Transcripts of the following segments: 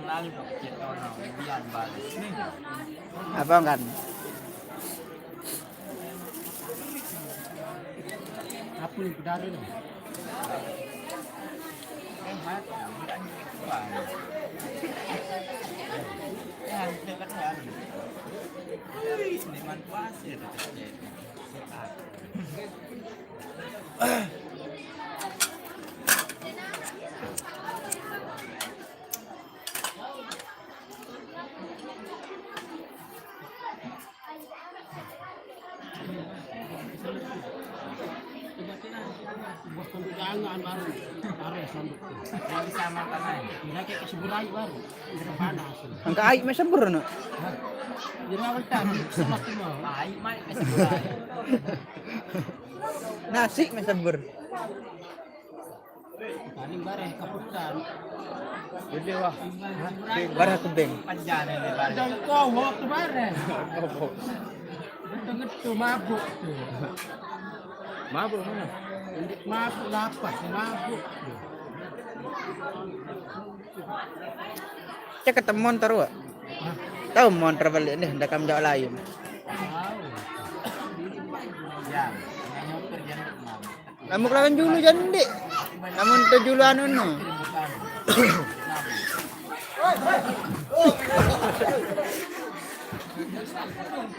lalu kita orang biar balik. Apa kan? Apa yang pedari ni? Hemat, bukan kuat. Harus dekat kan. Seniman pasir. Buat tanduk jangan baru. Baru sanduk tu. Yang sama tanah. Dia kayak keseburai baru. Dia panas. Angka aik macam berno. Dia awal tadi semakin mau. Baik mai masih mulai. Nasi macam ber. Paling bareh kaputan. Jadi wah. Barah tebing. Panjang ini balik. Dan kau waktu bareh. Dengan tu mabuk tu. Mabuk mana? Mabuk lapas, mabuk. Cek ketemu motor wa. Tahu motor balik ni dah kam jauh lain. Ya, hanya kerja nak. Kamu kelawan julu jandik. Namun tu julu anu no.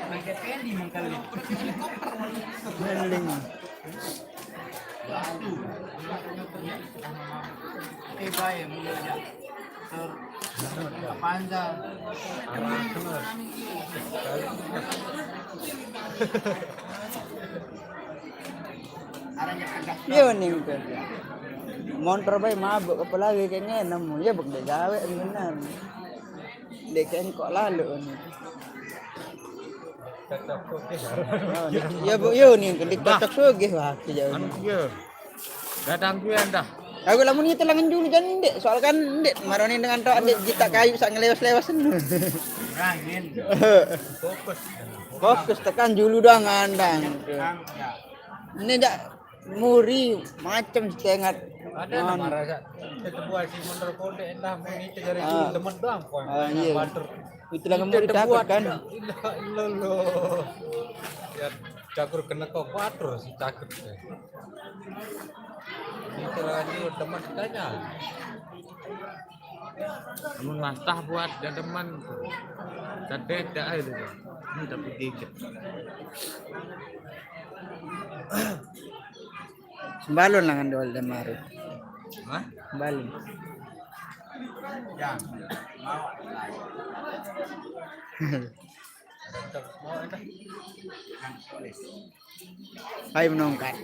Mereka pendi mengkali. Meling. Baik mulanya. Panjang. Arahnya agak. Iya nih kan. Motor baik mabuk apa lagi kayaknya nemu ya buk dek gawe benar. Dek kok lalu nih. Ya bu yo nih kedik cocok sugih wah jauh. Iya. Datang gue anda. Aku lamun itu langan dulu jandik soal kan ndek maroni dengan tok ndek jitak kayu sak ngelewas-lewas Rangin. Fokus. Fokus tekan dulu doang ngandang. Ini dak muri macam setengah. Ada nama rasa. Itu buat si motor kode entah mengisi dari teman doang kok. Iya. Itu lah muri dapat kan. Lo. Ya cakur kena kok kuatro si cakur. Itu lagi teman tanya. Mengastah buat teman. Tadi dah itu. Ini tapi tiga. Sembalon langan dol dan maru. Hah? Sembalon. Ya. Mau. Ayo menongkat.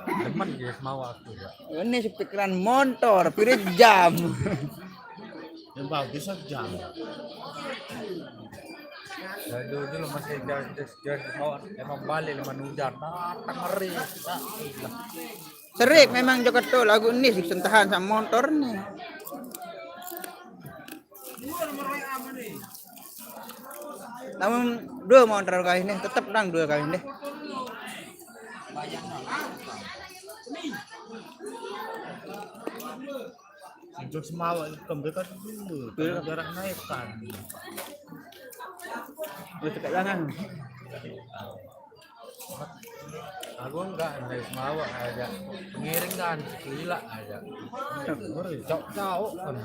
Teman dia mau aku ya. Ini pikiran motor, pirit jam. Yang bagus jam. Dulu masih jalan mau emang balik leman hujan. Datang ngeri. Serik memang Jakarta tuh lagu ini sih sentahan sama motor nih. Namun dua motor kali ini tetap dang dua kali ini. Untuk semua kembali dulu. Jarak naik kan. Udah dekat jangan. Aku enggak naik semua aja. Pengiring kan gila aja. Cok kan.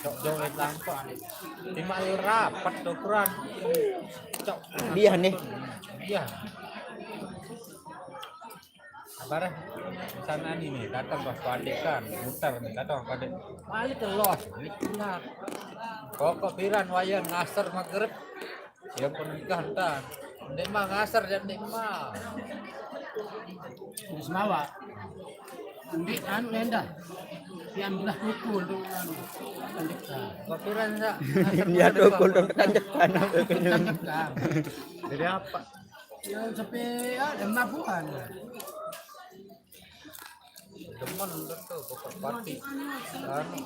Cok lampak. Lima rapat ukuran. Cok. Dia nih. Iya. Barang sana ini datang pas padik kan muter nih datang padik balik telos balik pulang kok piran wayan ngasar magrib ya pernikahan kan ndek mah ngasar dan ndek mah Ini semawa. Ambil anu lendah. Yang belah pukul tu anu. kok piran sa Dia dukul dong kanjekan. Kanjekan. jadi apa Yang sampai ada mabuhan. teman betul pokok party anu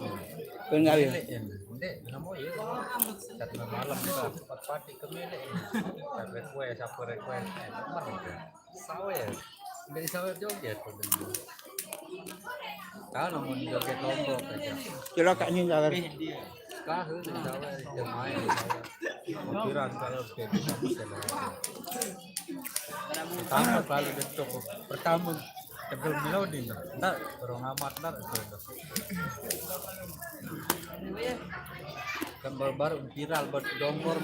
Pun enggak ya. ndek namo ya cat malam kita pas party ke milik request apa request teman sawe ndek sawe joget tuh Kalau mau joget lombok aja. Kira kayaknya jangan. Kahun di Jawa, jemaah di Jawa. Pikiran kalau kayak bisa bisa lah. Pertama kali itu pertama tebel melodi ntar orang amat ntar itu. Gambar baru viral buat dongkor